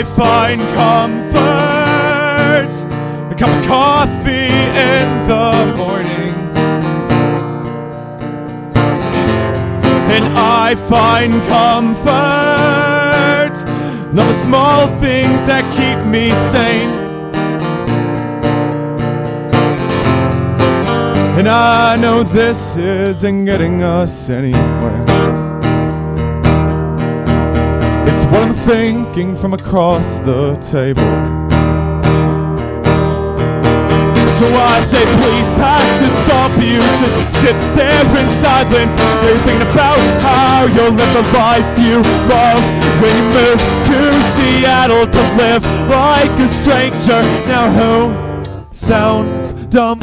I find comfort, a cup of coffee in the morning. And I find comfort in all the small things that keep me sane. And I know this isn't getting us anywhere. It's what I'm thinking from across the table. So I say, please pass this up. You just sit there in silence. You're thinking about how you'll live the life you love when you move to Seattle to live like a stranger. Now who sounds dumb?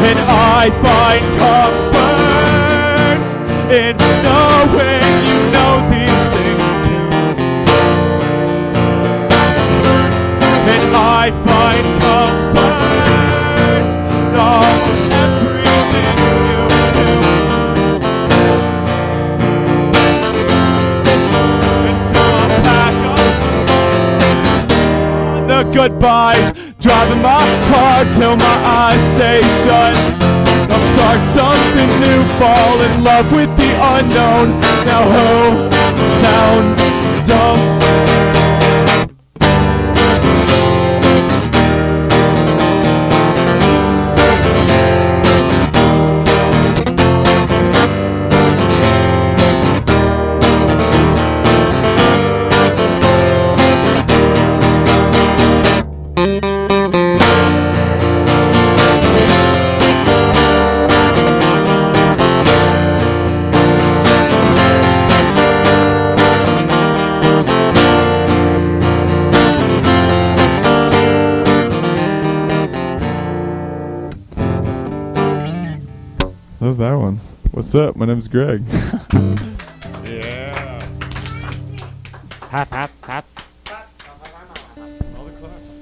And I find comfort in knowing you know these things too. And I find comfort in almost everything you do. And so I'll pack up the goodbyes, driving my car till my eyes stay shut. I'll start something new, fall in love with the unknown. Now who sounds dumb? How's that one? What's up? My name's Greg. Yeah. Hap, hap, hap. All the claps.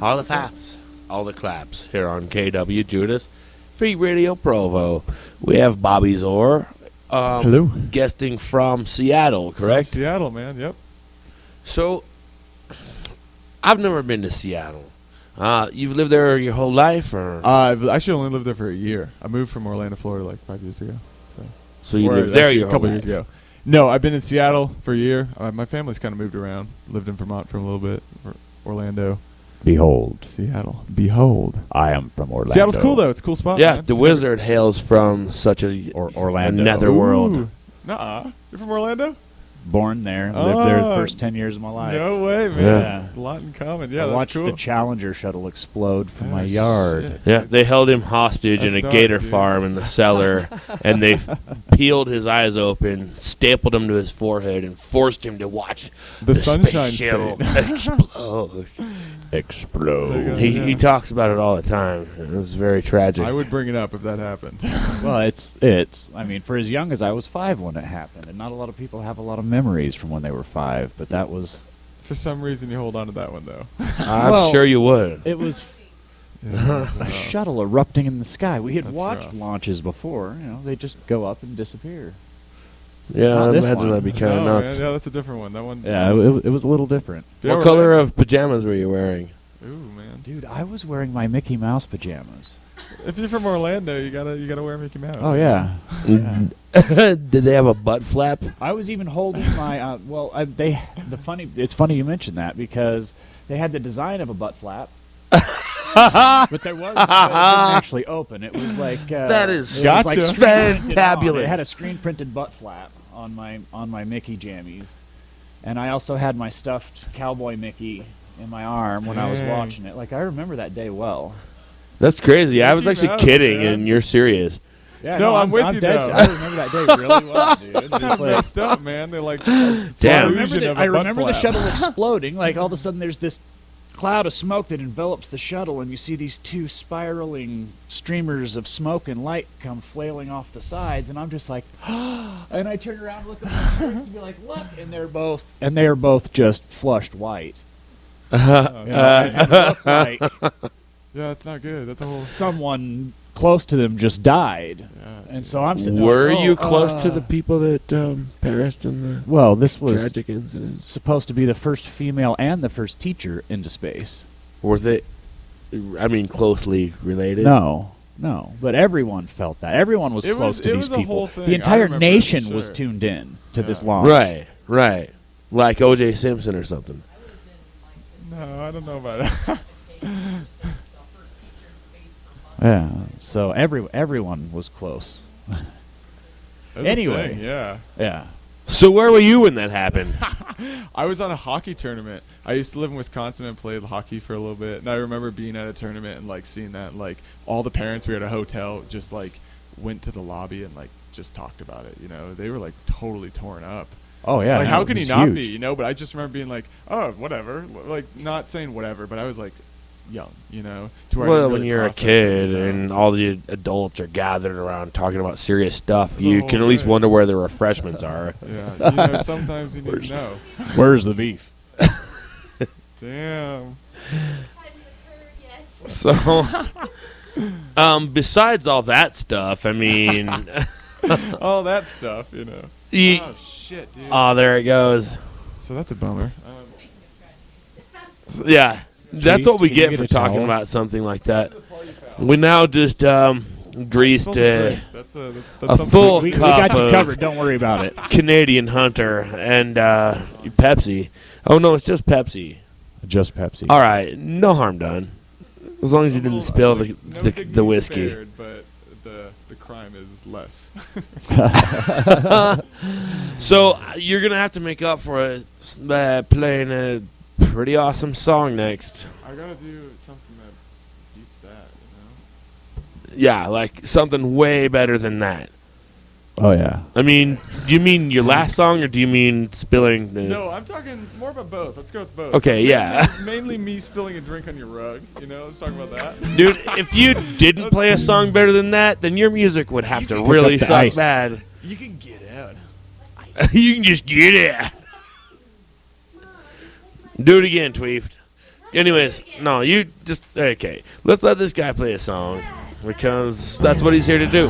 All the claps. All the claps here on KW Judas, Free Radio Provo. We have Bobby Zor. Hello. Guesting from Seattle, correct? From Seattle, man. Yep. So, I've never been to Seattle. You've lived there your whole life, or? I've actually only lived there for a year. I moved from Orlando, Florida, like 5 years ago. So you lived there your a whole couple life? years ago. No, I've been in Seattle for a year. My family's kind of moved around. Lived in Vermont for a little bit. Orlando. Behold. Seattle. Behold. I am from Orlando. Seattle's cool, though. It's a cool spot, Yeah, man. the wizard hails from such a Orlando. netherworld. Ooh. Nuh-uh. You're from Orlando? Born there. Lived there the first 10 years of my life. No way, man. Yeah. A lot in common. Yeah, I that's watched cool. the Challenger shuttle explode from my Oh, yard. shit. Yeah, they held him hostage in That's a dark, gator dude. farm in the cellar, and they peeled his eyes open, stapled him to his forehead, and forced him to watch The Sunshine space shuttle State. explode. Explode. He talks about it all the time. It was very tragic. I would bring it up if that happened. Well, it's. I mean, for as young as I was 5 when it happened, and not a lot of people have a lot of memories from when they were 5, but that was. For some reason, you hold on to that one, though. I'm Well, sure you would. It was Yeah, a shuttle erupting in the sky. We had That's watched rough. launches before. You know, they just go up and disappear. Yeah, Not I this imagine one. that'd be kind of No, nuts. man, yeah, that's a different one. That one. Yeah, it was a little different. Yeah, What color of pajamas were you wearing? Ooh, man. Dude, I was wearing my Mickey Mouse pajamas. If you're from Orlando, you gotta wear Mickey Mouse. Oh, yeah. Yeah. Did they have a butt flap? I was even holding my it's funny you mentioned that because they had the design of a butt flap. But there was it didn't actually open. It was like That is it was like Gotcha. screen-printed on. Fantabulous. It had a screen printed butt flap on my Mickey jammies, and I also had my stuffed cowboy Mickey in my arm when I was Dang. watching it. Like I remember that day well. That's crazy. I was Mickey actually Mouse, kidding, man. and you're serious. Yeah, No, I'm with you, dead though. I remember that day really well, dude. It's kind of messed up, man. They're like Damn. I illusion of a I butt remember the flap. shuttle exploding. Like all of a sudden, there's this cloud of smoke that envelops the shuttle, and you see these two spiraling streamers of smoke and light come flailing off the sides, and I'm just like, and I turn around, look at my friends, and be like, look, and they are both just flushed white. Oh, You know, and it looked like Yeah, it's not good. That's a whole. someone close to them just died. Yeah. And so I'm sitting there, Were oh, you close to the people that perished in the Well, this was tragic incident? supposed to be the first female and the first teacher into space. Were they, closely related? No. But everyone felt that. Everyone was It close was- to it these was a people. whole thing. The I entire remember it for nation was sure. tuned in to this Yeah. launch. Right. Like O.J. Simpson or something. No, I don't know about that. Yeah. So everyone was close. That's a Anyway. thing, yeah. Yeah. So where were you when that happened? I was on a hockey tournament. I used to live in Wisconsin and played hockey for a little bit. And I remember being at a tournament and like seeing that, like all the parents, we were at a hotel, just like went to the lobby and like just talked about it. You know, they were like totally torn up. Oh yeah. Like no, how it can he was not huge. be? You know, but I just remember being like, oh, whatever. Like not saying whatever, but I was like young. You know, to where I Well, didn't when really you're a process kid it, you know? and all the adults are gathered around talking about serious stuff, The you whole can at least thing. wonder where the refreshments are. Yeah, you know, sometimes you need to know. Where's the beef? Damn. So, besides all that stuff, I mean, All that stuff, you know. you, Oh shit, dude. there it goes. So that's a bummer. So, yeah, that's what we can you get get for a talking towel? about something like that. We now just greased That's a something. full We cup got you of covered. Don't worry about it. Canadian Hunter and Pepsi. Oh no, it's just Pepsi. Just Pepsi. All right, no harm done. As long as you didn't spill the whiskey. Spared, but the crime is less. So you're gonna have to make up for it playing a pretty awesome song next. I gotta do something that beats that, Yeah, like something way better than that. Oh yeah. I mean, do you mean your last song, or do you mean spilling the? No, I'm talking more about both. Let's go with both. Okay, yeah. Mainly me spilling a drink on your rug. You know, let's talk about that. Dude, if you didn't play a song better than that, then your music would have to really up the suck ice. bad. You can get out. You can just get it. Do it again, Tweeft. Anyways, no, you just okay. Let's let this guy play a song because that's what he's here to do.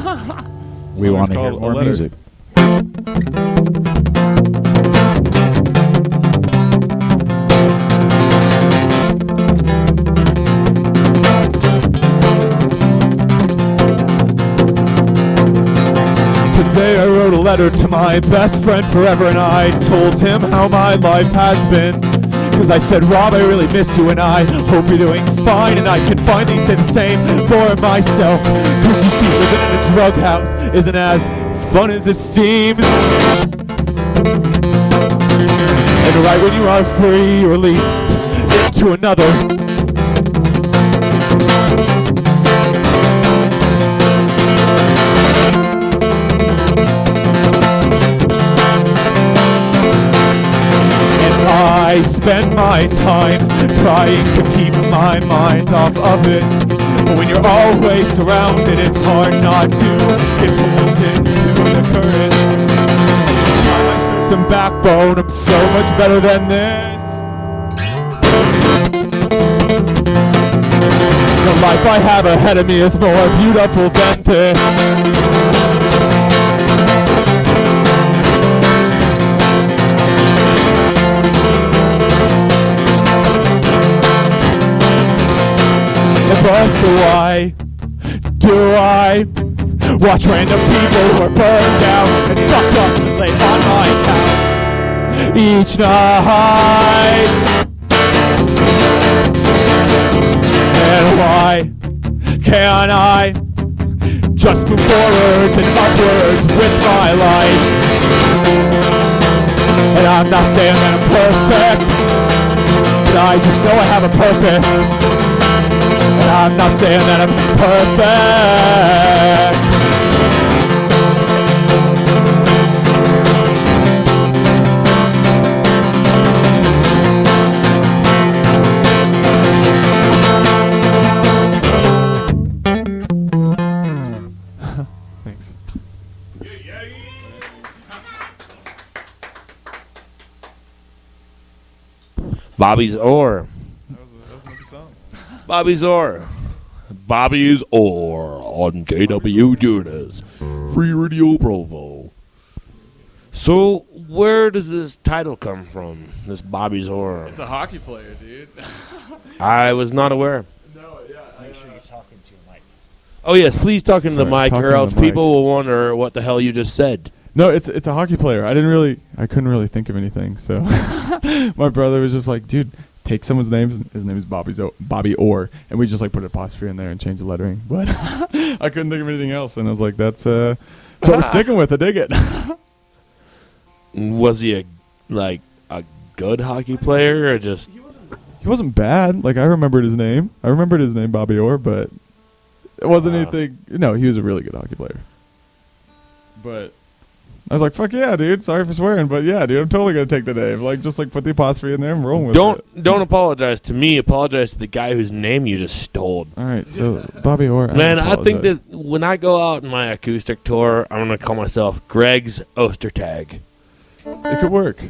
We Song's want to hear called A more Letter. music. Today I wrote a letter to my best friend forever, and I told him how my life has been. Cause I said, Rob, I really miss you, and I hope you're doing fine, and I can finally say the same for myself. Cause you see, living in a drug house isn't as fun as it seems. And right when you are free, you're released into another. I spend my time trying to keep my mind off of it. But when you're always surrounded, it's hard not to get pulled into the current. I show some backbone, I'm so much better than this. The life I have ahead of me is more beautiful than this. But why do I watch random people who are burned out and fucked up lay on my couch each night? And why can't I just move forwards and upwards with my life? And I'm not saying that I'm perfect, but I just know I have a purpose. And I'm not saying that I'm perfect. Thanks. Bobby's Ore. That was a good song. Bobby's Ore. Bobby's Or on KW Judas, Free Radio Provo. So, where does this title come from? This Bobby's Or? It's a hockey player, dude. I was not aware. No, yeah. Make sure you're talking to your mic. Oh yes, please talk into the Sorry, mic, talking or to else the mic. people will wonder what the hell you just said. No, it's a hockey player. I couldn't really think of anything. So my brother was just like, dude, take someone's name. His name is Bobby Orr, and we just like put an apostrophe in there and change the lettering. But I couldn't think of anything else, and I was like, that's what we're sticking with. I dig it. Was he a good hockey player, or just? He wasn't bad. Like I remembered his name. Bobby Orr, but it wasn't anything. No, he was a really good hockey player. But I was like, fuck yeah, dude. Sorry for swearing, but yeah, dude, I'm totally gonna take the name. Like, just like put the apostrophe in there and roll with it. Don't apologize to me. Apologize to the guy whose name you just stole. All right, so Bobby Orr. Man, I think that when I go out on my acoustic tour, I'm gonna call myself Greg's Ostertag. it could work.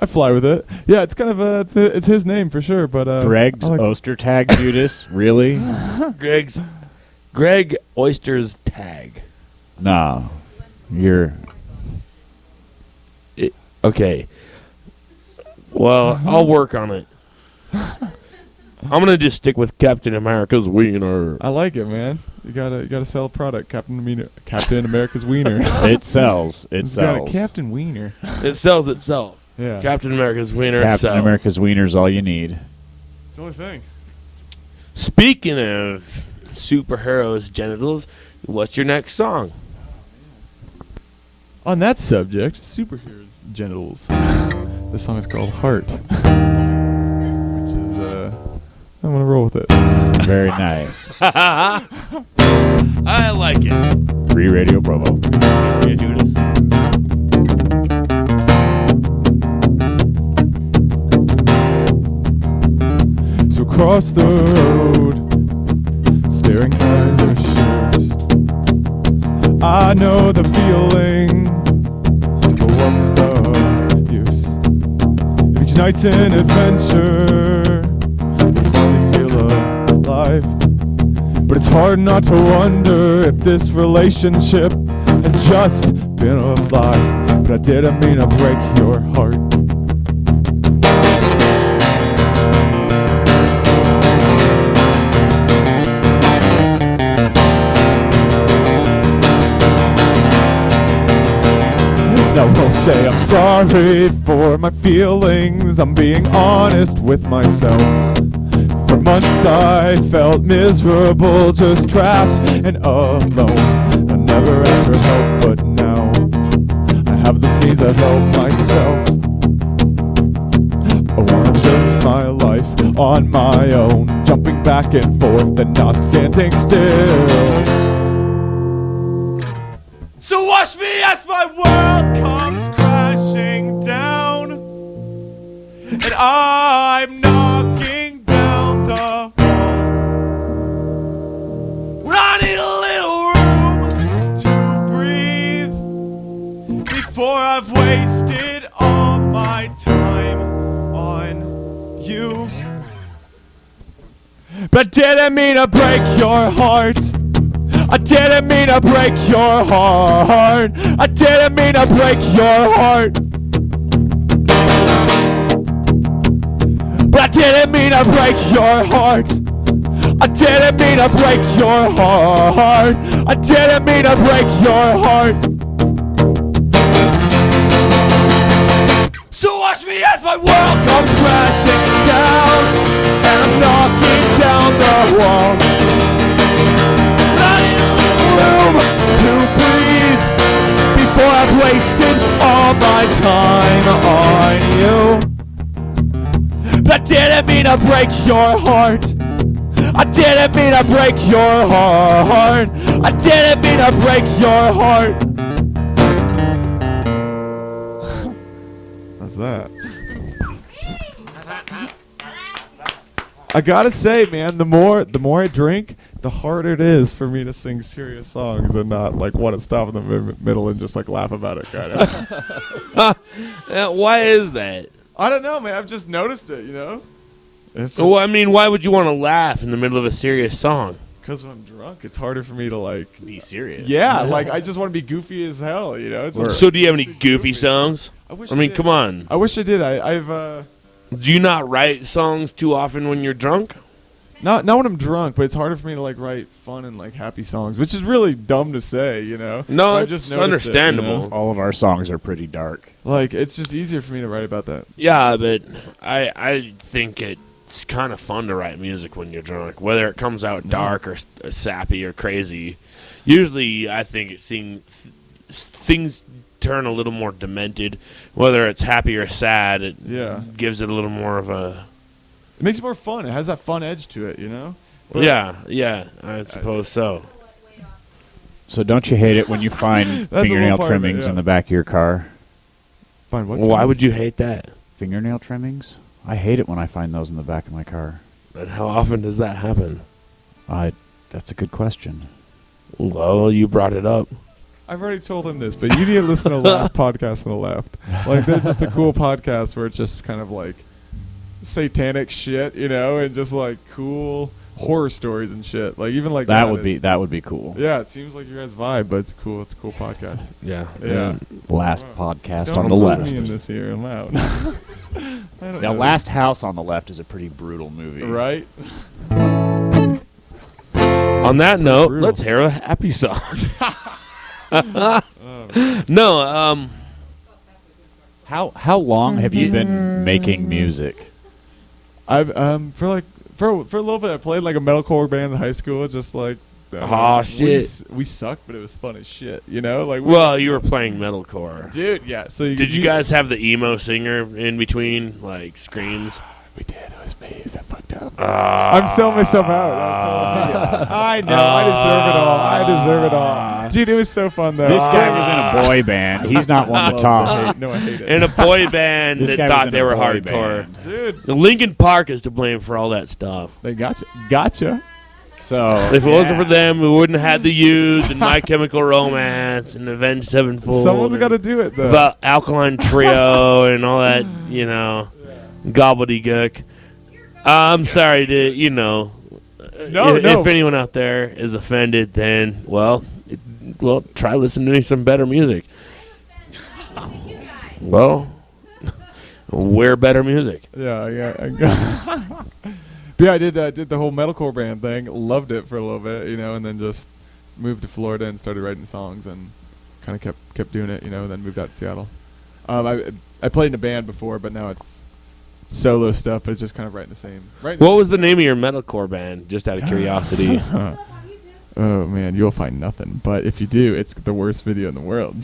I fly with it. Yeah, it's kind of it's his name for sure. But Greg's I like- Ostertag, Judas? Really? Greg Oyster's Tag. No. You're... Okay. Well, I'll work on it. I'm gonna just stick with Captain America's Wiener. I like it, man. You gotta sell a product, Captain America's Wiener. It sells. It It's got a sells. Captain Wiener. It sells itself. Yeah, Captain America's Wiener Captain sells. America's Wiener's all you need. it's the only thing. Speaking of superheroes' genitals, what's your next song? On that subject, superhero genitals. This song is called Heart, which is I'm gonna roll with it. Very nice. I like it. Free Radio Provo. Yeah, Judas. So across the road, staring at your shoes, I know the feeling, but what's the use? It ignites an adventure, you finally feel alive. But it's hard not to wonder if this relationship has just been a lie. But I didn't mean to break your heart. I won't say I'm sorry for my feelings. I'm being honest with myself. For months I felt miserable, just trapped and alone. I never asked for help, but now I have the means to help myself. I wanna live my life on my own, jumping back and forth and not standing still. So watch me as my world comes crashing down, and I'm knocking down the walls. When I need a little room to breathe before I've wasted all my time on you. But I didn't mean to break your heart. I didn't mean to break your heart. I didn't mean to break your heart. But I didn't mean to break your heart. I didn't mean to break your heart. I didn't mean to break your heart. So watch me as my world comes crashing down, and I'm knocking down the walls. Room to breathe before I've wasted all my time on you. But I didn't mean to break your heart. I didn't mean to break your heart. I didn't mean to break your heart. How's that? I gotta say, man, the more I drink, the harder it is for me to sing serious songs and not like want to stop in the middle and just like laugh about it, kind of. Why is that? I don't know, man. I've just noticed it, you know. It's Well, I mean, why would you want to laugh in the middle of a serious song? Because when I'm drunk, it's harder for me to like Be serious. Yeah, like I just want to be goofy as hell, you know. It's just, So do you have any goofy songs? I wish I mean, did. come on. I wish I did. I've Do you not write songs too often when you're drunk? not when I'm drunk, but it's harder for me to like write fun and like happy songs, which is really dumb to say, you know. No, I've it's noticed it, you understandable. know? All of our songs are pretty dark. Like it's just easier for me to write about that. Yeah, but I think it's kind of fun to write music when you're drunk, whether it comes out dark or sappy or crazy. Usually, I think things turn a little more demented. Whether it's happy or sad, it gives it a little more of a... It makes it more fun. It has that fun edge to it, you know? But Yeah, I suppose so. So don't you hate it when you find That's a fingernail little part of it, trimmings yeah. in the back of your car? Fine, what Why trims? would you hate that? Fingernail trimmings? I hate it when I find those in the back of my car. And how often does that happen? That's a good question. Well, you brought it up. I've already told him this, but you need to listen to the last podcast on the left. Like, they're just a cool podcast where it's just kind of like satanic shit, you know, and just like cool horror stories and shit. Like even like That would be cool. Yeah, it seems like your guys' vibe, but it's cool. It's a cool podcast. Yeah. Yeah. Last podcast Don't on the insult left. me in this here. I'm out. I don't Now, know. Last House on the Left is a pretty brutal movie. Right? On that note, brutal. let's hear a happy song. Oh, No, How long have you been making music? I've for a little bit I played like a metalcore band in high school. Just like Aw, shit. we sucked, but it was fun as shit. You know, like well, you were playing metalcore. dude. Yeah. So Did you guys have the emo singer in between, like screams? We did. It was me. Is that fucked up? I'm selling myself out. That was totally me. I know. I deserve it all. Dude, it was so fun though. This guy was in a boy band. He's not one to I talk. hate, no, I hate it. In a boy band This that guy was thought in they a were boy hardcore. band. Dude, Linkin Park is to blame for all that stuff. they gotcha. So If it wasn't for them, we wouldn't have had The Used and My Chemical Romance and Avenged Sevenfold. Someone's and got to do it though. the Alkaline Trio and all that, you know, gobbledygook. I'm sorry to, you know, No, if anyone out there is offended, then, well, try listening to some better music. Well, we're better music. Yeah. But yeah, I did the whole metalcore band thing. Loved it for a little bit, you know, and then just moved to Florida and started writing songs and kind of kept doing it, you know. And then moved out to Seattle. I played in a band before, but now it's solo stuff. But it's just kind of writing the same. What was the name of your metalcore band? Just out of curiosity. Oh man, you'll find nothing. But if you do, it's the worst video in the world.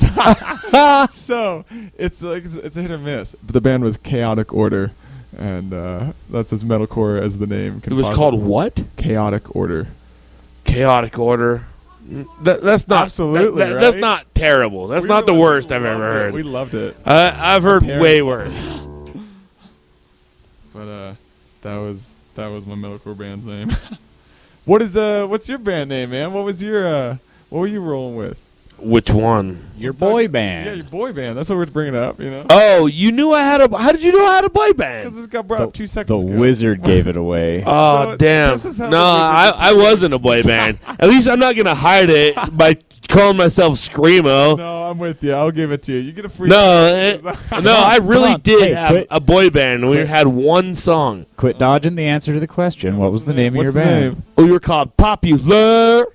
So it's like it's a hit or miss. But the band was Chaotic Order, and that's as metalcore as the name. It was called what? Chaotic Order. Chaotic Order. That's not Absolutely, That's right? not terrible. That's We not the really worst I've loved ever it. heard. We loved it. I've heard Parents way loved worse. But that was my metalcore band's name. What's your band name, man? What were you rolling with? Which one? your Let's boy talk- band. Yeah, your boy band. That's what we're bringing up, you know. Oh, you knew I had a. How did you know I had a boy band? Because this got brought up 2 The seconds ago. wizard gave it away. Oh, So, damn. this is how No, the wizard I wasn't a boy band. At least I'm not going to hide it by calling myself Screamo. No, I'm with you. I'll give it to you. You get a free. No, I really on. did Hey, have quit. a boy band. We Quit. had one song. Quit dodging the answer to the question. What was the name of What's your the band? name? We were called Popular.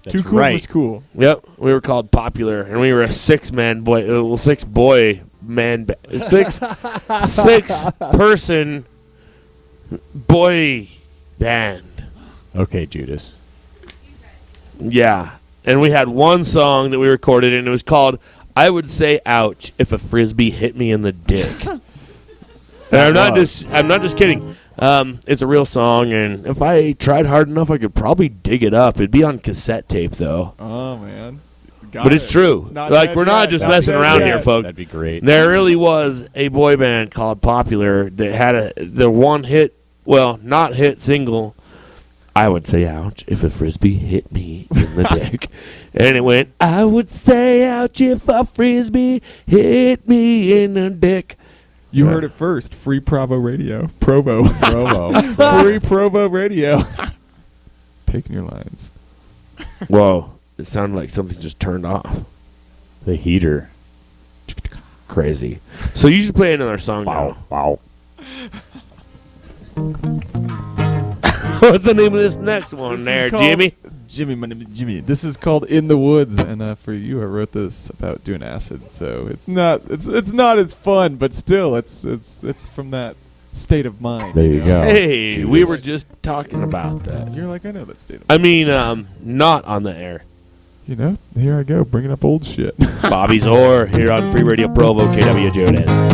That's Too cool right. for school. Yep, we were called Popular, and we were a six boy man, six person boy band. Okay, Judas. Yeah, and we had one song that we recorded, and it was called "I Would Say Ouch If a Frisbee Hit Me in the Dick." And I'm not just kidding. It's a real song, and if I tried hard enough, I could probably dig it up. It'd be on cassette tape, though. Oh man. But it's true. It's not Like, dead we're not yet. just Not messing dead around yet. here, folks. That'd be great. There really was a boy band called Popular that had the one hit, well, not hit single. I would say ouch if a frisbee hit me in the dick. And it went, I would say ouch if a frisbee hit me in the dick. You heard it first. Free Provo Radio. Provo. Provo. Free Provo Radio. taking your lines. Whoa. It sounded like something just turned off. The heater. Crazy. So you should play another song now. Wow. What's the name of this next one there, Jimmy? Jimmy, my name is Jimmy. This is called In the Woods, and for you, I wrote this about doing acid. So it's not as fun, but still, it's from that state of mind. There you go. Hey, we were just talking about that. You're like, I know that state of I mean, not on the air. You know, here I go, bringing up old shit. Bobby Zor here on Free Radio Provo, KW Judas.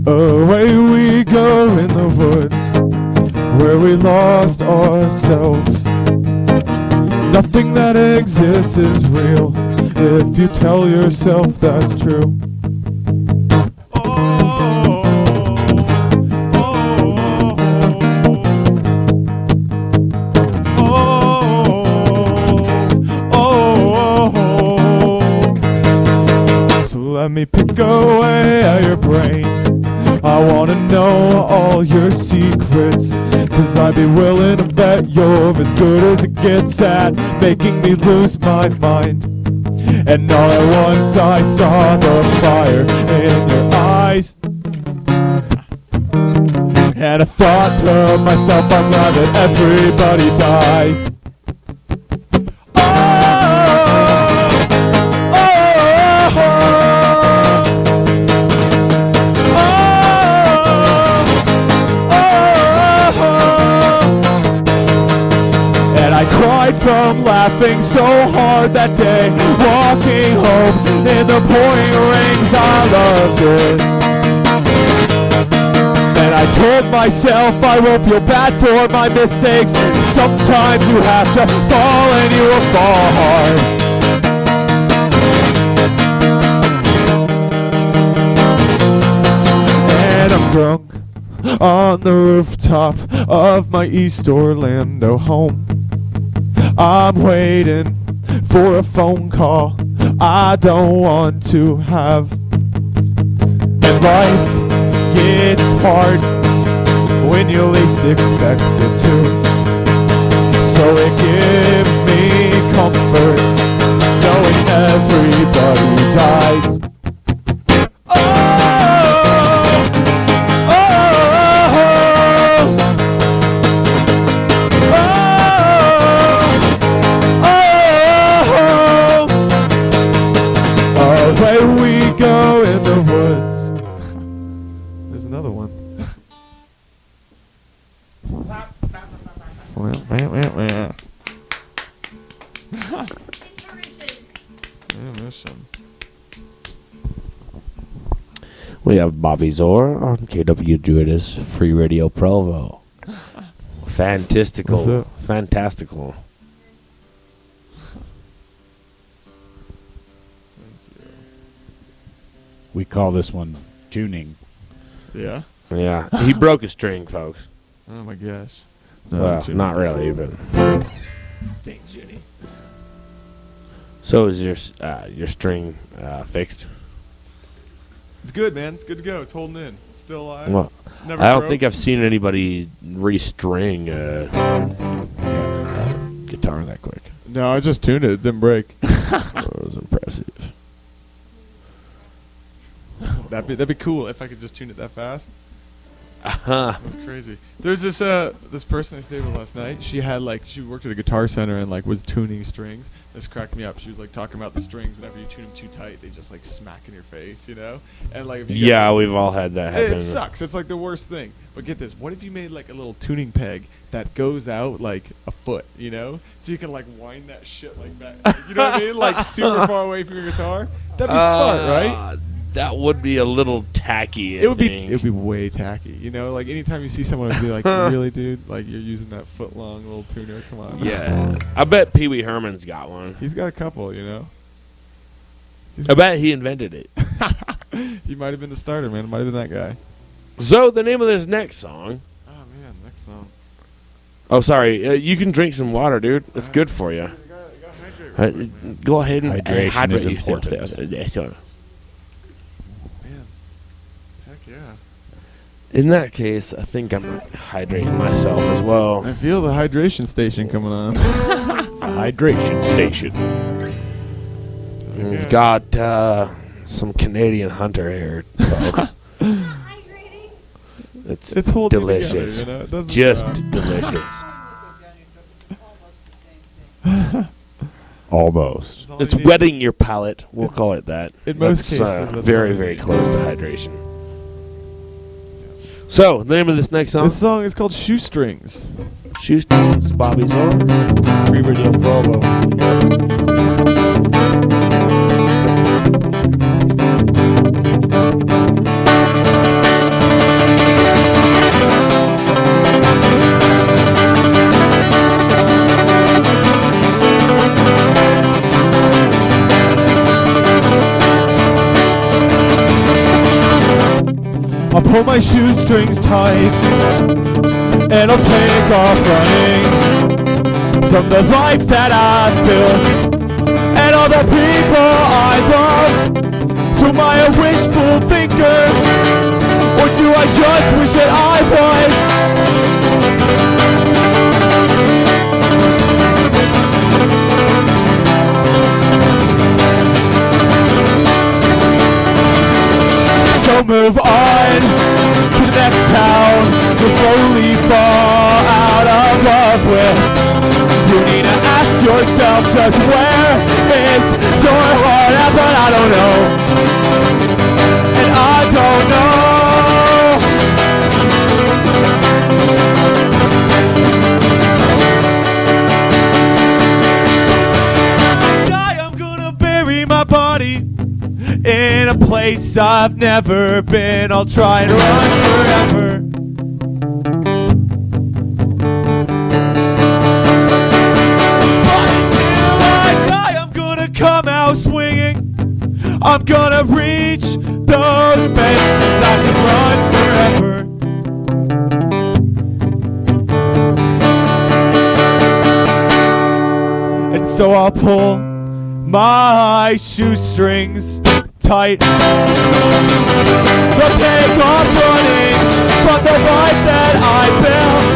Away we go in the woods, where we lost ourselves. Nothing that exists is real, if you tell yourself that's true. Let me pick away at your brain. I wanna know all your secrets, 'cause I'd be willing to bet you're as good as it gets at making me lose my mind. And all at once I saw the fire in your eyes, and I thought to myself, I'm glad that everybody dies. From laughing so hard that day, walking home in the pouring rains, I loved it. And I told myself I won't feel bad for my mistakes. Sometimes you have to fall and you will fall hard. And I'm drunk on the rooftop of my East Orlando home. I'm waiting for a phone call I don't want to have. And life gets hard when you least expect it to. So it gives me comfort knowing everybody dies. Go in the woods. There's another one. We have Bobby Zor on KW Judas Free Radio Provo. Fantastical. Fantastical. We call this one tuning. Yeah? Yeah. He broke a string, folks. Oh my gosh. Well, not really, but. Dang, Judy. So is your string fixed? It's good, man. It's good to go. It's holding in. It's still alive. Well, Never I don't broke. think I've seen anybody restring a guitar that quick. No, I just tuned it. It didn't break. That was impressive. That'd be cool if I could just tune it that fast. That's crazy. There's this person I stayed with last night. She worked at a guitar center and was tuning strings. This cracked me up. She was talking about the strings. Whenever you tune them too tight, they just smack in your face, you know. And if you Yeah, we've all had that happen. it sucks. It's the worst thing. But get this: what if you made a little tuning peg that goes out a foot, you know, so you can wind that shit that. You know what I mean? Super far away from your guitar. That'd be smart, right? That would be a little tacky. It would be way tacky, you know. Anytime you see someone be really, dude, you're using that foot long little tuner. Come on. Yeah, I bet Pee Wee Herman's got one. He's got a couple, you know. I bet he invented it. He might have been the starter, man. It might have been that guy. So the name of this next song. Oh man, next song. Oh, sorry. You can drink some water, dude. It's good for you. You gotta hydrate, Go ahead and Hydration hydrate is yourself. important. Man. Heck yeah. In that case, I think I'm hydrating myself as well. I feel the hydration station coming on. A hydration station. We've got some Canadian Hunter here, folks. It's holding delicious. together, It doesn't Just stop. delicious. Almost. That's all It's you need. wetting your palate. We'll call it that. In most That's, cases, that's very, all you very need. close to hydration. So, the name of this next song? This song is called Shoestrings. Shoestrings, Bobby's on. Free Radio Provo. I'll pull my shoestrings tight and I'll take off running from the life that I've built and all the people I love. So am I a wishful thinker, or do I just wish that I was? So move on to the next town. You'll slowly fall out of love with. You need to ask yourself just where is your heart at, but I don't know. And I don't know. I'm gonna bury my body in a place I've never been. I'll try and run forever. But until I die, I'm gonna come out swinging. I'm gonna reach those fences. I can run forever. And so I'll pull my shoestrings tight. They'll take off running from the life that I built.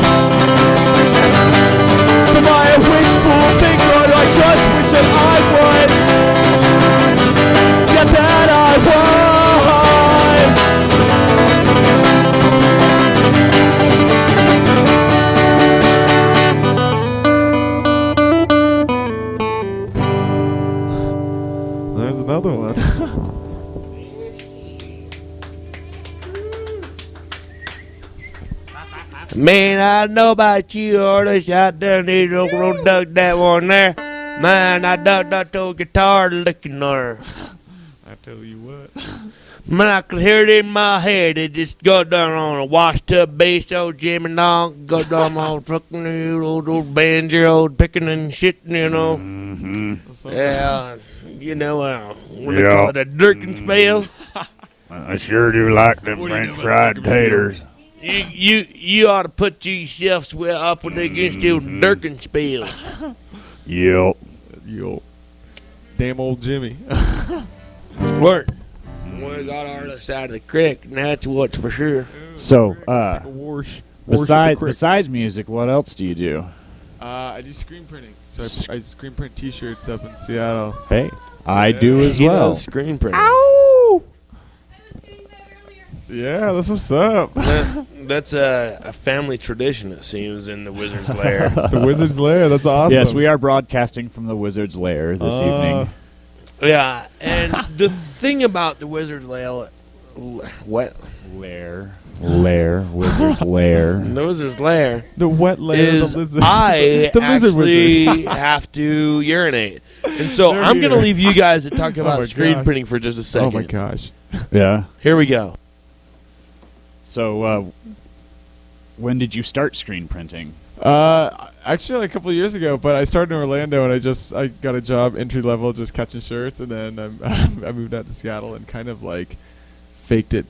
So am I a wishful thinker, or do I just wish that I was? Yeah, that I was. There's another one. Man, I know about you artists out there need to go duck that one there. Man, I ducked that to guitar licking there. I tell you what. Man, I could hear it in my head. It just go down on a washed-up bass, old Jimmy Dog, go down on fucking old banjo, picking and shit, you know. Yeah, you know, what they call it, a dirking spell. I sure do like them French fried taters. You ought to put yourself up against your dirking spells. Yep. Yo. Damn old Jimmy. Word. We got our other side of the creek, and that's what's for sure. So, Besides besides music, what else do you do? I do screen printing. So I screen print T-shirts up in Seattle. Hey, I do as He well. does screen printing. Yeah, that's what's up. That's a family tradition, it seems, in the Wizard's Lair. The Wizard's Lair. That's awesome. Yes, we are broadcasting from the Wizard's Lair this evening. Yeah, and the thing about the Wizard's Lair, what? Wizard's Lair. The Wizard's Lair The wet lair is of the lizard. I The lizard actually wizard. have to urinate. And so They're I'm going to here. leave you guys to talk about my screen gosh. printing for just a Oh second. my gosh. Yeah. Here we go. So, when did you start screen printing? Actually, a couple of years ago, but I started in Orlando, and I got a job entry level, just catching shirts, and then I moved out to Seattle and kind of like fake it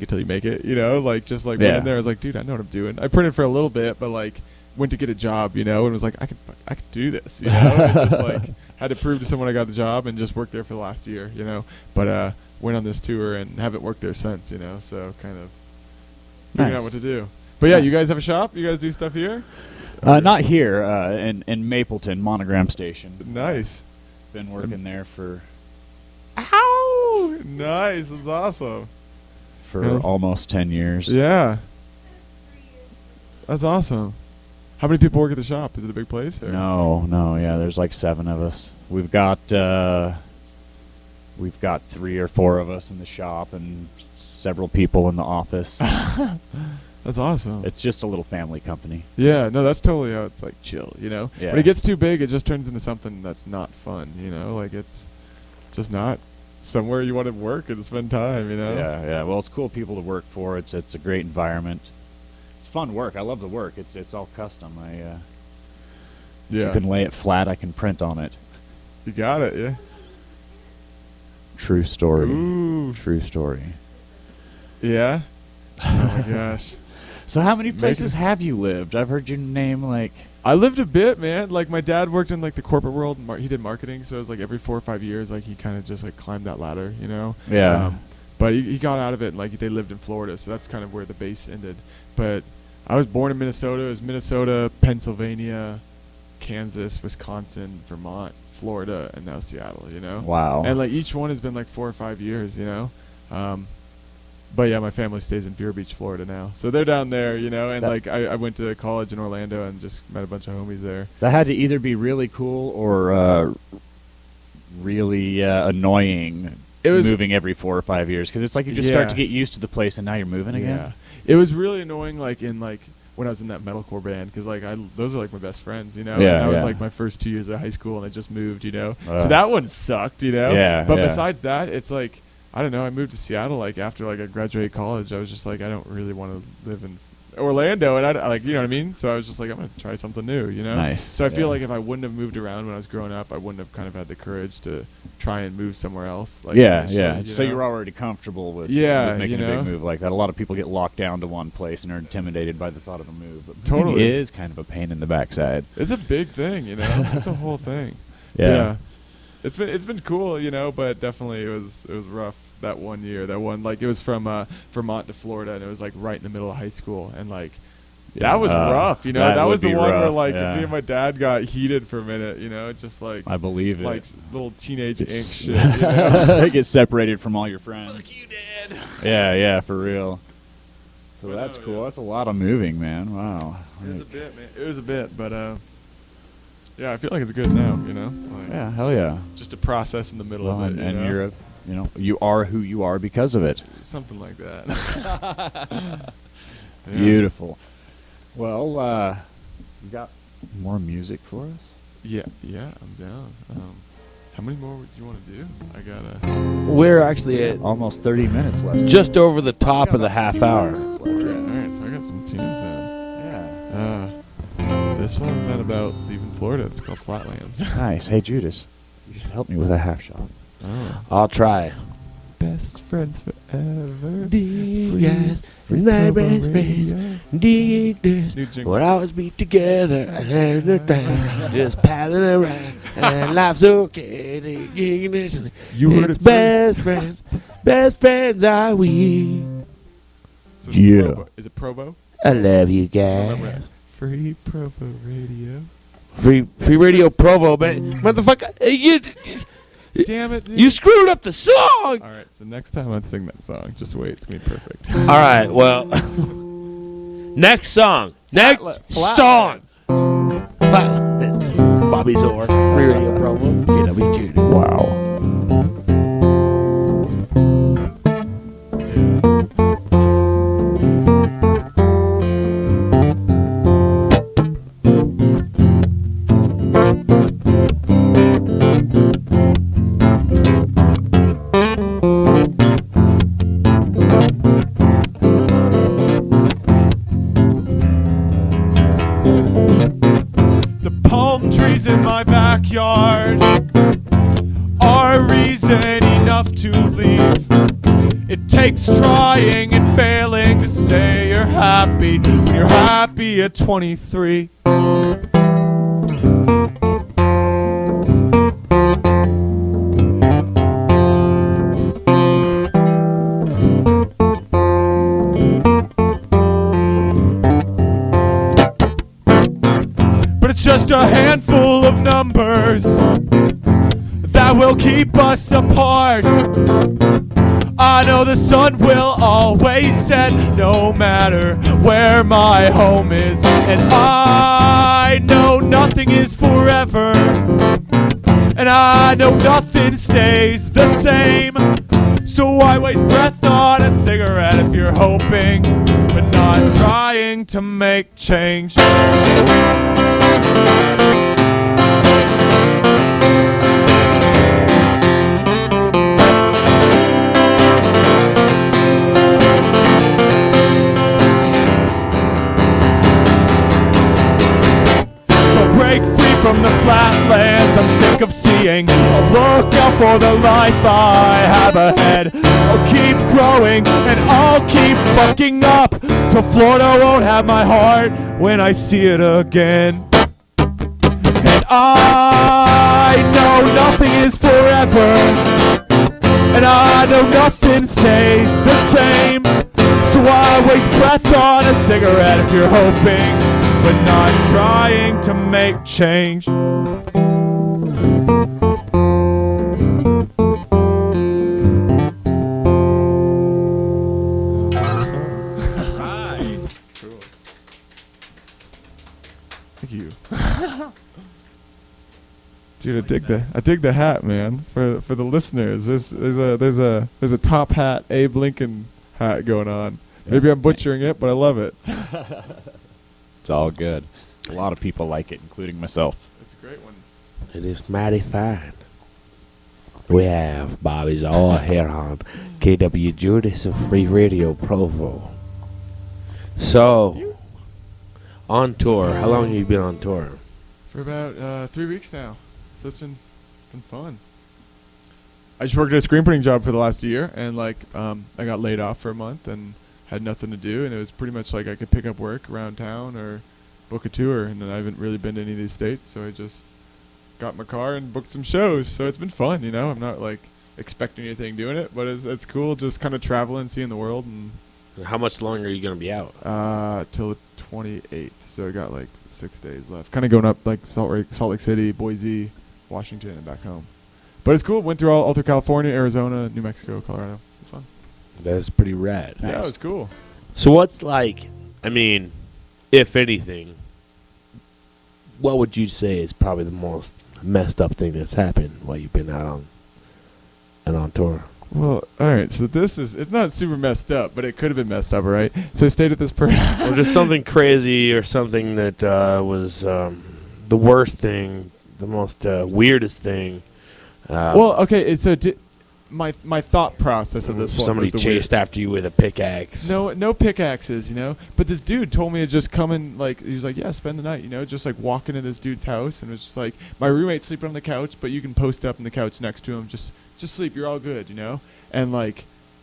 till you make it, you know, like just like went Yeah. in there. I was like, dude, I know what I'm doing. I printed for a little bit, but like went to get a job, and was like, I could do this, and just like had to prove to someone I got the job, and just worked there for the last year, but went on this tour and haven't worked there since, so kind of figuring out what to do. But yeah, you guys have a shop? You guys do stuff here? Not here, in Mapleton, Monogram Station. Nice. Been working there for nice. That's awesome. For almost 10 years. Yeah. That's awesome. How many people work at the shop? Is it a big place? Or? No, yeah, there's like 7 of us. We've got 3 or 4 of us in the shop and several people in the office. That's awesome. It's just a little family company. Yeah, no, that's totally how it's like chill, Yeah. When it gets too big, it just turns into something that's not fun, Like it's just not somewhere you want to work and spend time, Yeah. Well, it's cool people to work for. It's a great environment. It's fun work. I love the work. It's all custom. If you can lay it flat, I can print on it. You got it, yeah. True story. Ooh. True story. Yeah? Oh my gosh. So how many places have you lived? I've heard your name like... I lived a bit, man. Like my dad worked in like the corporate world. He did marketing, so it was like every 4 or 5 years, like he kind of just like climbed that ladder, Yeah. But he got out of it, and like they lived in Florida, so that's kind of where the base ended. But I was born in Minnesota. It was Minnesota, Pennsylvania, Kansas, Wisconsin, Vermont, Florida, and now Seattle, Wow. And like each one has been like 4 or 5 years, But yeah, my family stays in Vero Beach, Florida now. So they're down there, and like I went to college in Orlando and just met a bunch of homies there. That had to either be really cool or really annoying. It was moving every 4 or 5 years, because it's like you just start to get used to the place and now you're moving again. Yeah. It was really annoying like when I was in that metalcore band, because like those are like my best friends, Yeah, and that was like my first 2 years of high school, and I just moved, So that one sucked, Yeah. But besides that, it's like, I don't know, I moved to Seattle like after like I graduated college. I was just like, I don't really want to live in Orlando, and I like, you know what I mean? So I was just like, I'm going to try something new, Nice. So I feel like if I wouldn't have moved around when I was growing up, I wouldn't have kind of had the courage to try and move somewhere else. Like So you're already comfortable with making a big move like that. A lot of people get locked down to one place and are intimidated by the thought of a move. But totally. It is kind of a pain in the backside. It's a big thing, It's a whole thing. Yeah. It's been cool, but definitely it was rough that 1 year. That one, like, it was from Vermont to Florida, and it was like right in the middle of high school, and like that was rough, That was the one where like me and my dad got heated for a minute, just like I believe like it. little teenage angst shit. Get separated from all your friends. Fuck you, Dad. Yeah, for real. So that's cool. Yeah. That's a lot of moving, man. Wow. It was a bit, man. It was a bit, but yeah, I feel like it's good now, Like, yeah, hell yeah. Just a process in the middle of it, and you're you are who you are because of it. Something like that. Yeah. Beautiful. Well, you got more music for us? Yeah, I'm down. How many more would you want to do? I gotta. We're actually at Almost 30 minutes left. just over the top of the half hour. All right, so I got some tunes then. Yeah. This one's not about leaving Florida. It's called Flatlands. Nice. Hey, Judas, you should help me with a half shot. Oh. I'll try. Best friends forever. Yes, my best friends. Dig this. New jingle. We'll always be together. And there's no time. Just palling around. And life's okay. Dig this. You heard It's it best first. friends. Best friends are we. So it's Yeah. Provo. Is it Provo? I love you Remember guys. it. Free Provo Radio. Free radio Provo, man. Motherfucker. Damn it, dude. You screwed up the song. All right, so next time I'll sing that song. Just wait. It's going to be perfect. All right, well. Next song. Next song. Flatlands. Bobby Zor. Free Radio Provo. KWG. Wow. The palm trees in my backyard are reason enough to leave. It takes trying and failing to say you're happy. happy when you're happy at 23. But it's just a handful of numbers that will keep us apart. I know the sun will always set no matter where my home is, and I know nothing is forever, and I know nothing stays the same. So why waste breath on a cigarette if you're hoping but not trying to make change? Break free from the flatlands I'm sick of seeing. I'll look out for the life I have ahead. I'll keep growing and I'll keep fucking up till Florida won't have my heart when I see it again. And I know nothing is forever, and I know nothing stays the same. So why waste breath on a cigarette if you're hoping but not trying to make change? Right. Cool. Thank you. Dude, I dig the hat, man. For the listeners, there's a top hat Abe Lincoln hat going on. Maybe I'm butchering it, but I love it. It's all good. A lot of people like it, including myself. It's a great one. It is mighty fine. We have Bobby's all here on KW Judas of Free Radio Provo. So, on tour. How long have you been on tour? For about 3 weeks now. So it's been fun. I just worked at a screen printing job for the last year, and I got laid off for a month and had nothing to do, and it was pretty much like I could pick up work around town or book a tour, and I haven't really been to any of these states, so I just got in my car and booked some shows. So it's been fun, you know. I'm not expecting anything doing it, but it's cool just kind of traveling, seeing the world. And How much longer are you going to be out? till the 28th, so I got 6 days left. Kind of going up Salt Lake City, Boise, Washington, and back home. But it's cool. Went through all through California, Arizona, New Mexico, Colorado. It was fun. That's pretty rad. Yeah, it was cool. So what's if anything, what would you say is probably the most messed up thing that's happened while you've been out on tour? Well, all right. So it's not super messed up, but it could have been messed up, all right? So I stayed at this person. Or just something crazy or something that was the worst thing, the most weirdest thing. Well, okay. It's my thought process of this one. Somebody chased after you with a pickaxe. No pickaxes, you know. But this dude told me to just come in, he was like, yeah, spend the night, you know, just walk into this dude's house, and it was just my roommate's sleeping on the couch, but you can post up on the couch next to him, just sleep, you're all good, you know. And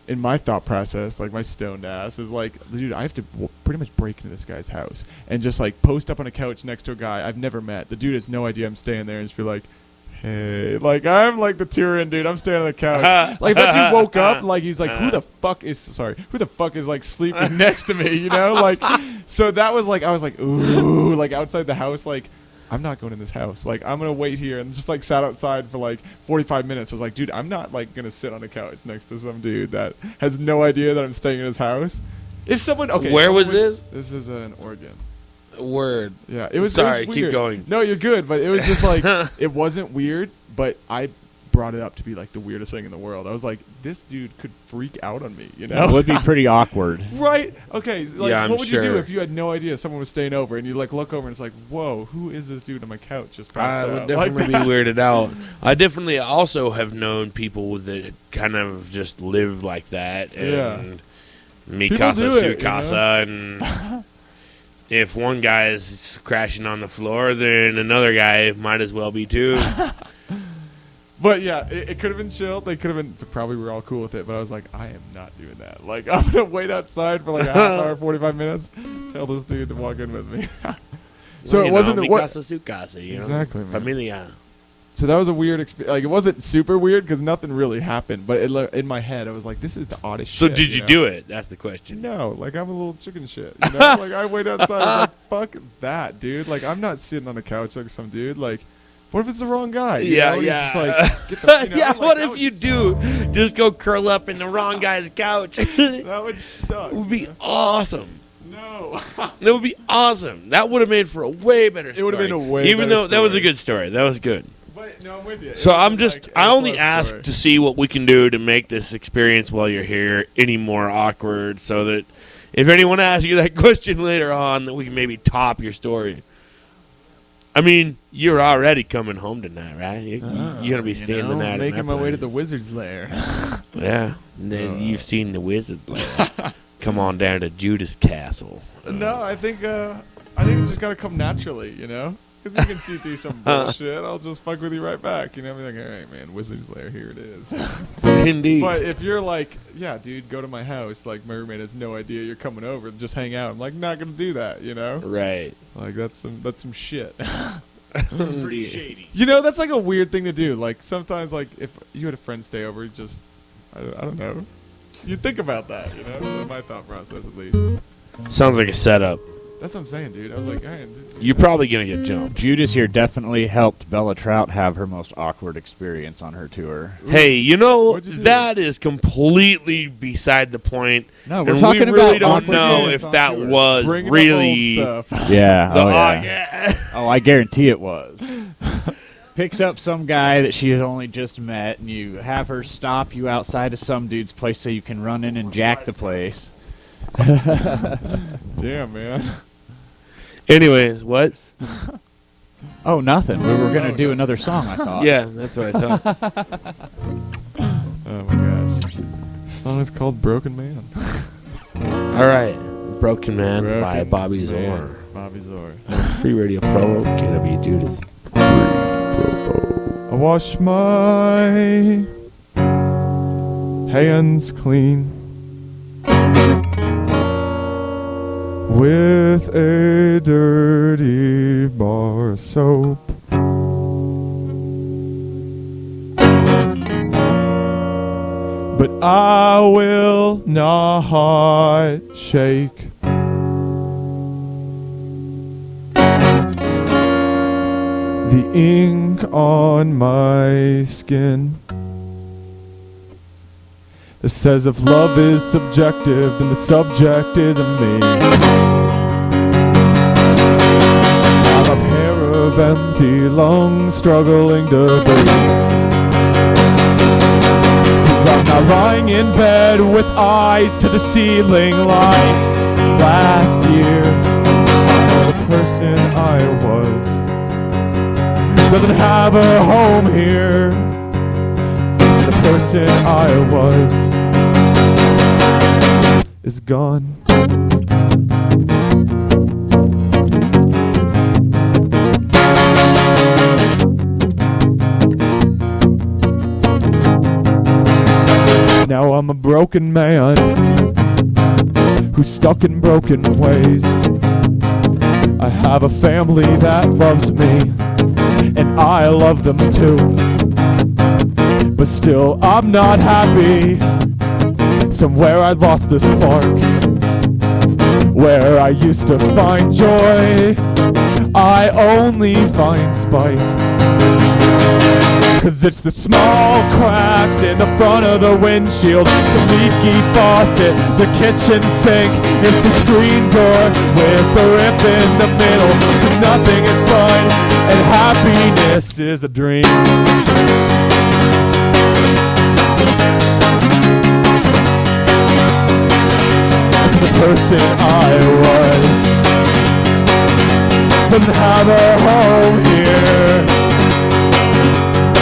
in my thought process, my stoned ass is dude, I have to pretty much break into this guy's house and just post up on a couch next to a guy I've never met. The dude has no idea I'm staying there, and just be like, hey, I'm the Tyrion dude. I'm staying on the couch. That dude woke up, he's who the fuck is sleeping next to me, you know? So that was I was ooh, outside the house, I'm not going in this house. I'm gonna wait here, and just sat outside for 45 minutes. I was dude, I'm not gonna sit on a couch next to some dude that has no idea that I'm staying in his house. If someone, okay, where was this? This is in Oregon. Word. Yeah, it was. Sorry, it was keep weird. going. No, you're good, but it was just it wasn't weird, but I brought it up to be the weirdest thing in the world. I was this dude could freak out on me, you know? It would be pretty awkward. Right? Okay, I'm what would you do sure. if you had no idea someone was staying over, and you look over and it's whoa, who is this dude on my couch just passed I would out? definitely be weirded out. I definitely also have known people that kind of just live like that. And mi People casa, do su it, casa, and if one guy is crashing on the floor, then another guy might as well be too. But yeah, it could have been chill. They could have been, probably we're all cool with it. But I was like, I am not doing that. Like, I'm going to wait outside for like a half hour, 45 minutes. Tell this dude to walk in with me. So Well, it wasn't mi what. casa su casa, you Exactly, know? man. Familia. So that was a weird experience. Like, it wasn't super weird because nothing really happened. But in my head, I was like, this is the oddest So shit. did you do it? That's the question. No, like I'm a little chicken shit. You know, like I wait outside. I was like, fuck that, dude. Like I'm not sitting on the couch like some dude. Like, what if it's the wrong guy? You know? He's just like, get the, you know, yeah, like, what that if would you do just go curl up in the wrong guy's couch? It That would suck. would be you know? awesome. No. That would be awesome. That would have made for a way better story. It would have been a way Even better though that was a story. good story. That was good. But no, I'm with you. So It I'm was just, like I a only plus asked story. to see what we can do to make this experience while you're here any more awkward so that if anyone asks you that question later on, that we can maybe top your story. I mean, you're already coming home tonight, right? You're going to be staying the night at making my way to the place. wizard's lair. Yeah. And then you've seen the wizard's lair. Come on down to Judas Castle. No, I think it's just gotta come naturally, you know. Because you can see through some bullshit. I'll just fuck with you right back. You know, be like, all right, man, wizard's lair, here it is. Indeed. But if you're like, yeah, dude, go to my house. Like, my roommate has no idea you're coming over. Just hang out. I'm like, not gonna do that. You know, Right. like that's some shit. Pretty shady. You know, that's like a weird thing to do. Like sometimes, like if you had a friend stay over, just I don't know. You think about that. You know, that's my thought process at least. Sounds like a setup. That's what I'm saying, dude. I was like, hey, You're probably going to get jumped. Judas here definitely helped Bella Trout have her most awkward experience on her tour. Hey, you know, What'd you do? that is completely beside the point. No, we're And talking we really about don't awkward know moments if on that tour. was bringing really up old stuff. Yeah. the Oh, yeah. Oh, I guarantee it was. Picks up some guy that she had only just met, and you have her stop you outside of some dude's place so you can run in and jack the place. Damn, man. Anyways, what? Oh, nothing. We were going to do another song, I thought. Yeah, that's what I thought. Oh my gosh. The song is called Broken Man. All right. Broken Man by Broken Bobby Man. Zorn. Bobby Zorn. Free Radio Provo, KW Judas. Provo. I wash my hands clean with a dirty bar of soap. But I will not shake. The ink on my skin that says if love is subjective, then the subject isn't me. I'm a pair of empty lungs struggling to breathe. 'Cause I'm not lying in bed with eyes to the ceiling like last year. I know the person I was doesn't have a home here. So the person I was is gone. Now I'm a broken man who's stuck in broken ways. I have a family that loves me, and I love them too. But still, I'm not happy. Somewhere I lost the spark. Where I used to find joy, I only find spite. 'Cause it's the small cracks in the front of the windshield, it's a leaky faucet, the kitchen sink, it's the screen door with the rip in the middle. 'Cause nothing is fun and happiness is a dream. It's the person I was, doesn't have a home here.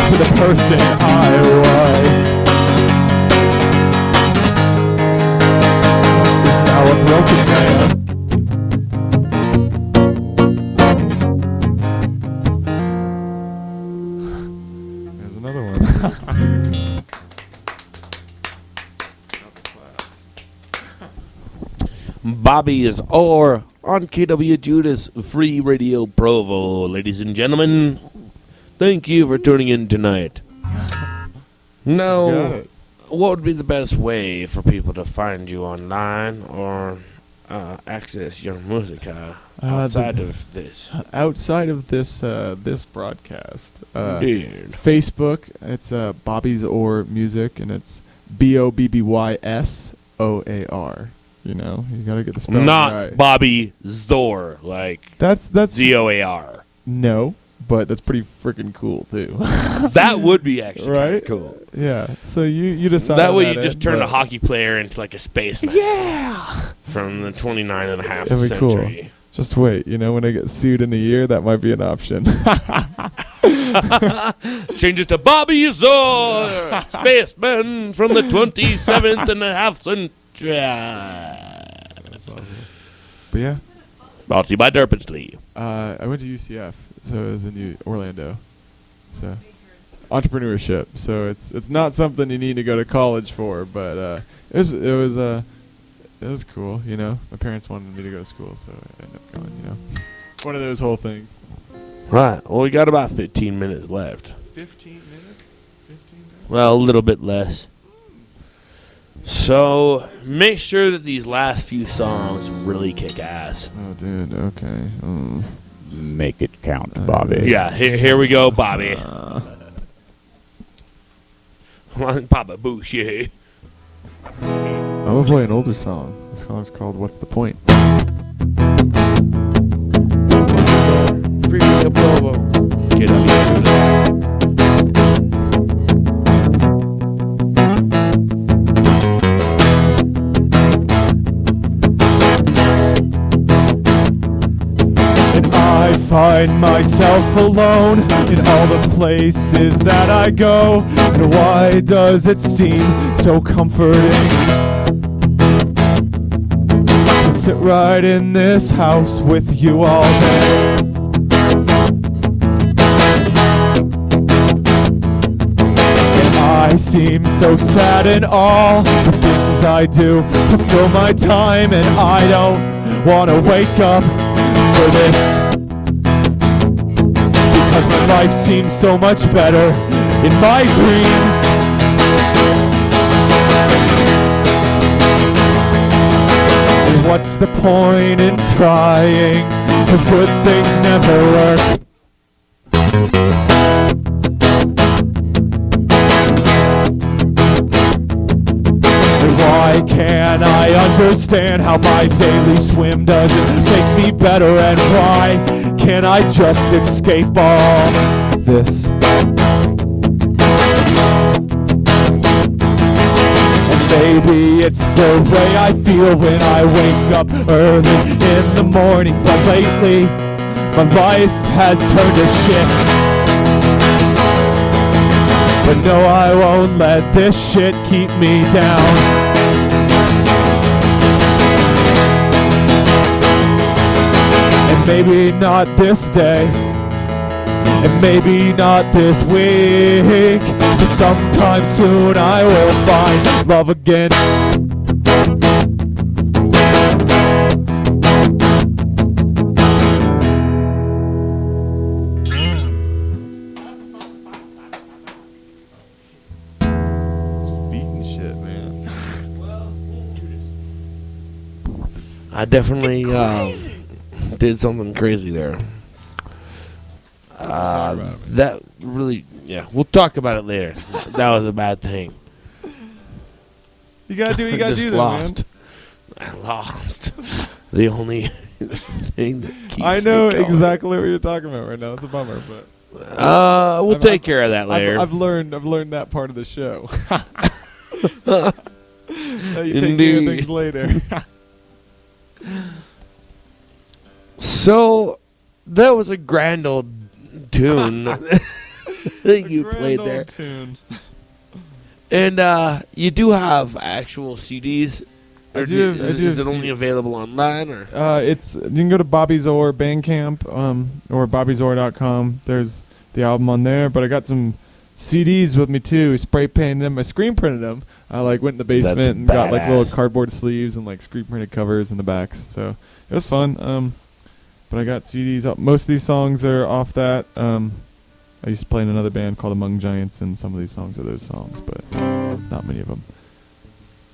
To the person I was is now a broken man. There's another one. Bobby is or on KW Judas Free Radio Provo. Ladies and gentlemen, thank you for tuning in tonight. Now, what would be the best way for people to find you online or access your musica outside of this? Outside of this this broadcast, Dude. Facebook, it's Bobby's Or Music, and it's BOBBYSOAR. You know, you gotta get the spelling Not right. Bobby Zor, like That's ZOAR. no, but that's pretty freaking cool too. That would be actually Right? kinda cool. Yeah. So you decide. That way on you just end, turn a but- hockey player into like a spaceman. Yeah. From the 29 and a half That'd be cool. century. Just wait. You know, when I get sued in a year, that might be an option. Change it to Bobby Zor, spaceman from the 27th and a half century. But yeah, Brought to you by Derpinsley. I went to UCF, so it was in Orlando. So entrepreneurship. So it's not something you need to go to college for, but it was cool. You know, my parents wanted me to go to school, so I ended up going. You know, one of those whole things. Right. Well, we got about 15 minutes left. 15 minutes. 15 minutes. Well, a little bit less. So make sure that these last few songs really kick ass. Oh, dude. Okay. Make it count, Bobby. Yeah. Here we go, Bobby. Papa Boucher. I'm gonna play an older song. This song's called "What's the Point." Free Radio Provo. KW Judas. I find myself alone in all the places that I go. And why does it seem so comforting to sit right in this house with you all day? And I seem so sad in all the things I do to fill my time, and I don't want to wake up for this, because my life seems so much better in my dreams. And what's the point in trying, 'cause good things never work. And why can't I understand how my daily swim doesn't make me better? And why can't I just escape all this? And maybe it's the way I feel when I wake up early in the morning, but lately my life has turned to shit. But no, I won't let this shit keep me down. And maybe not this day, and maybe not this week, but sometime soon I will find love again. I definitely did something crazy there. That really, yeah, we'll talk about it later. That was a bad thing. You gotta do what you gotta Just do, though, lost. I lost. The only thing that keeps man. I know me going. exactly what you're talking about right now. It's a bummer, but We'll take care of that later. I've learned that part of the show. That you take care of Indeed. things later. So that was a grand old tune that you Grand played old there. tune. And you do have actual CDs? I Or do is have it only available online? Or you can go to Bobby's Or Bandcamp or Bobby'sOr.com. There's the album on there, but I got some CDs with me too. Spray painted them. I screen printed them. I like went in the basement That's and got like little badass. cardboard sleeves and like screen printed covers in the backs. So it was fun. But I got CDs. Most of these songs are off that. I used to play in another band called Among Giants, and some of these songs are those songs, but not many of them.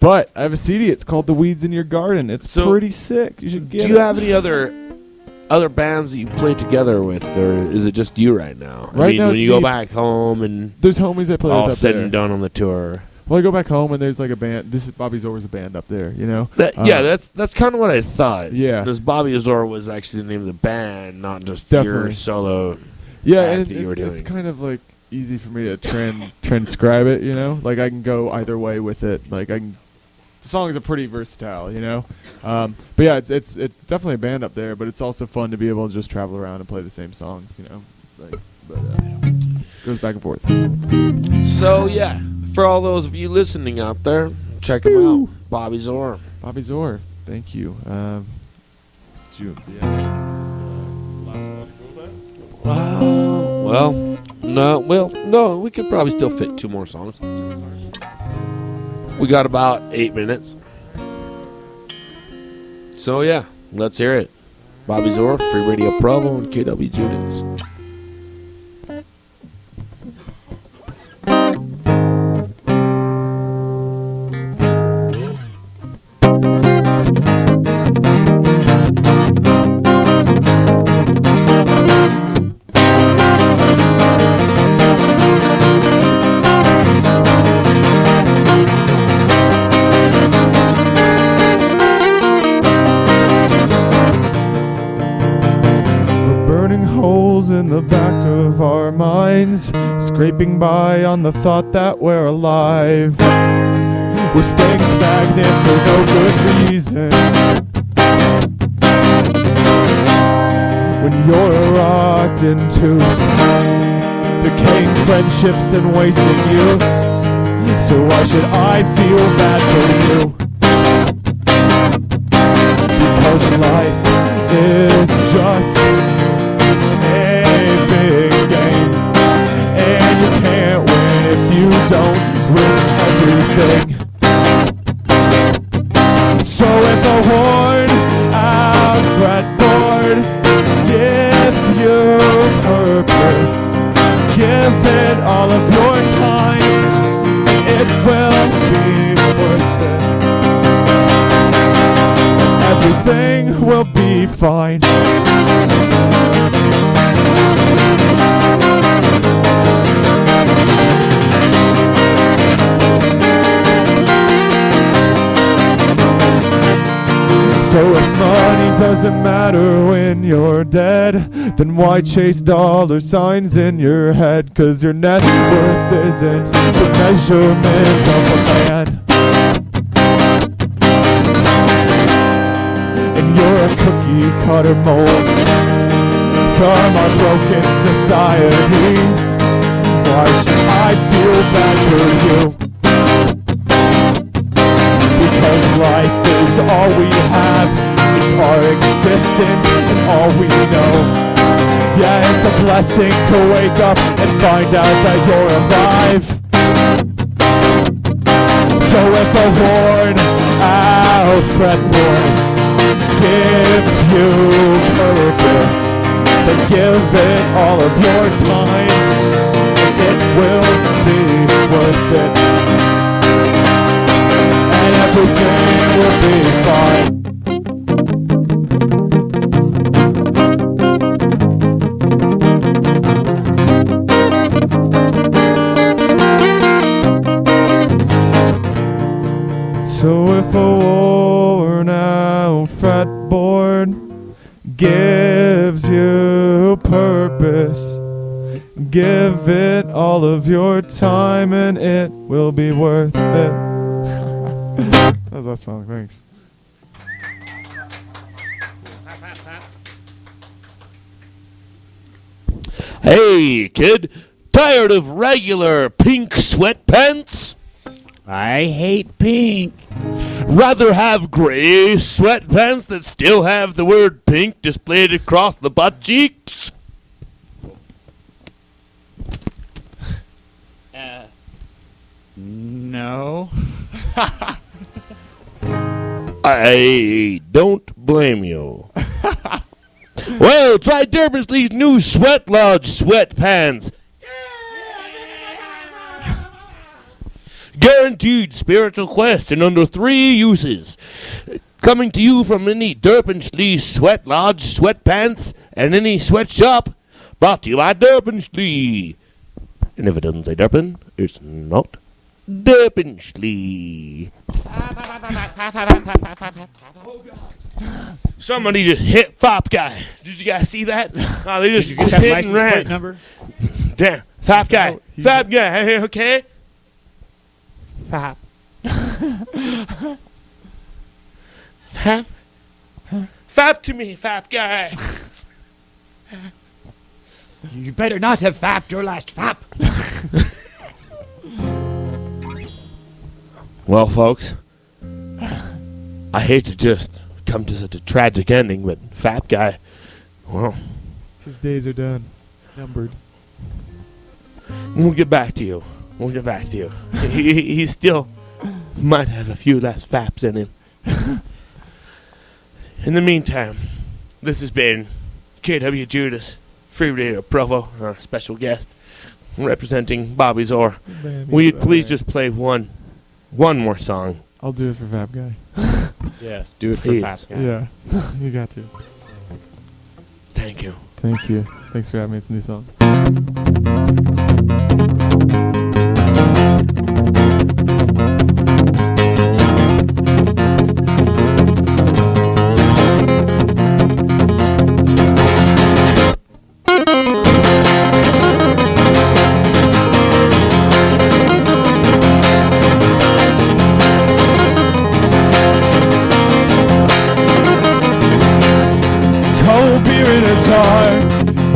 But I have a CD. It's called The Weeds in Your Garden. It's So, pretty sick. You should get it. Do you have any other bands that you play together with, or is it just you right now? Right now when it's you go me. back home and There's homies I play all with up said there. and done on the tour. Well, I go back home and there's like a band. This is Bobby Zor's a band up there, you know? Yeah, that's kind of what I thought. Yeah. Because Bobby Azor was actually the name of the band, not just your Definitely. solo. Yeah, act and that you were it's doing. kind of like easy for me to transcribe it, you know? Like I can go either way with it. Like the songs are pretty versatile, you know? But yeah, it's definitely a band up there, but it's also fun to be able to just travel around and play the same songs, you know? Goes back and forth. So, yeah, for all those of you listening out there, check him out. Bobby Zor. Bobby Zor, thank you. No, we could probably still fit 2 more songs. We got about 8 minutes. So, yeah, let's hear it. Bobby Zor, Free Radio Provo, and KW Judas. In the back of our minds, scraping by on the thought that we're alive. We're staying stagnant for no good reason. When you're rocked into decaying friendships and wasting youth, so why should I feel bad for you? Because life is just big game, and you can't win if you don't risk everything. So if a worn out fretboard gives you purpose, give it all of your time, it will be worth it. Everything will be fine. So if money doesn't matter when you're dead, then why chase dollar signs in your head? 'Cause your net worth isn't the measurement of a man. And you're a cookie cutter mold from our broken society. Why should I feel bad for you? Because life is all we have, it's our existence and all we know. Yeah, it's a blessing to wake up and find out that you're alive. So if a worn out fretboard gives you purpose, then give it all of your time, and it will be worth it. Everything will be fine. So if a worn out fretboard gives you purpose, give it all of your time and it will be worth it. That was that song, thanks. Hey, kid, tired of regular pink sweatpants? I hate pink. Rather have gray sweatpants that still have the word pink displayed across the butt cheeks? I don't blame you. Well, try Derbyshly's new Sweat Lodge sweatpants. Guaranteed spiritual quest in under 3 uses. Coming to you from any Derbyshly Sweat Lodge sweatpants and any sweatshop. Brought to you by Derbyshly. And if it doesn't say Derpin, it's not Derbyshly. Somebody just hit Fop Guy. Did you guys see that? Oh, they just Get that hit and license plate ran. number? Damn, Fop Guy. Fop Guy, okay? Fop. Fop. Fop to me, Fop Guy. You better not have fapped your last fap. Well, folks, I hate to just come to such a tragic ending, but Fap Guy, well, His days are done. Numbered. we'll get back to you. We'll get back to you. He still might have a few less faps in him. In the meantime, this has been KW Judas, Free Radio Provo, our special guest, representing Bobby Zor. Will you please just play one more song? I'll do it for Fab Guy. Yes, do it Please. for Pascal. Yeah, you got to. Thank you. Thank you. Thanks for having me. It's a new song. Cold beer in his heart.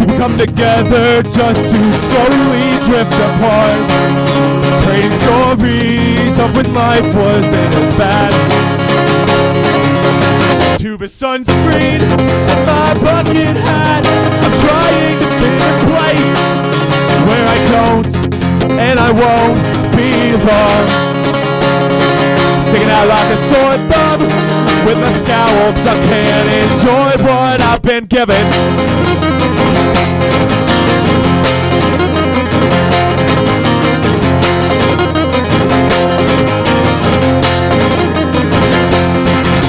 People come together just to slowly drift apart. Trading stories of when life wasn't as bad. Tube of sunscreen and my bucket hat. I'm trying to find a place where I don't and I won't belong. Sticking out like a sore thumb with my scowl, 'cause I can't enjoy what I've been given.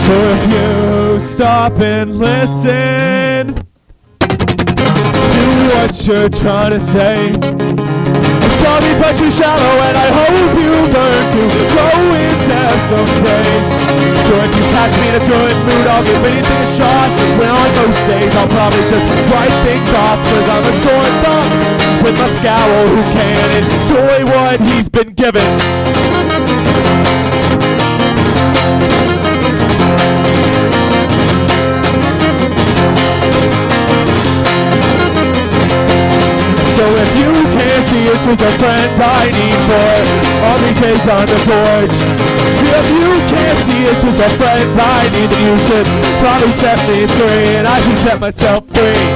So if you stop and listen to what you're trying to say, I'm sorry but you're shallow and I hope you learn to go in depth someday. So if you catch me in a good mood, I'll give anything a shot. When on most days, I'll probably just write things off, 'cause I'm a sore thumb with my scowl who can't enjoy what he's been given. So if you can't see it's just a friend I need for all these days on the porch. If you can't see it's just a friend I need, then you should probably set me free. And I should set myself free.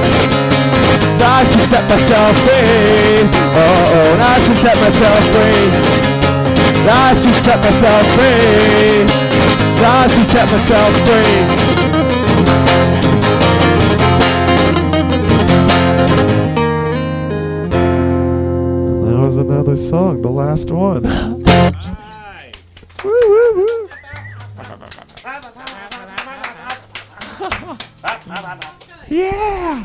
I should set myself free. Oh, and I should set myself free. I should set myself free. I should set myself free. That was another song, the last one. Woo, woo, woo. Yeah.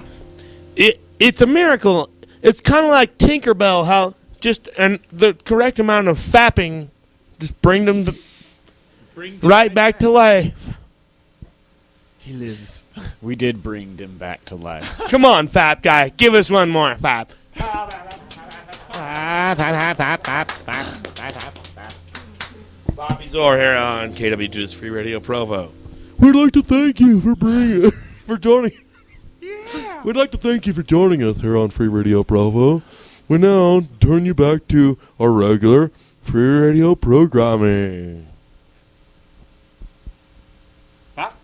It's a miracle. It's kind of like Tinkerbell, how just the correct amount of fapping just bring them right back to life. He lives. We did bring him back to life. Come on, Fap Guy, give us one more fap. Bobby Zor here on KW's Free Radio Provo. We'd like to thank you for joining. Yeah. We'd like to thank you for joining us here on Free Radio Provo. We now turn you back to our regular free radio programming. Fap.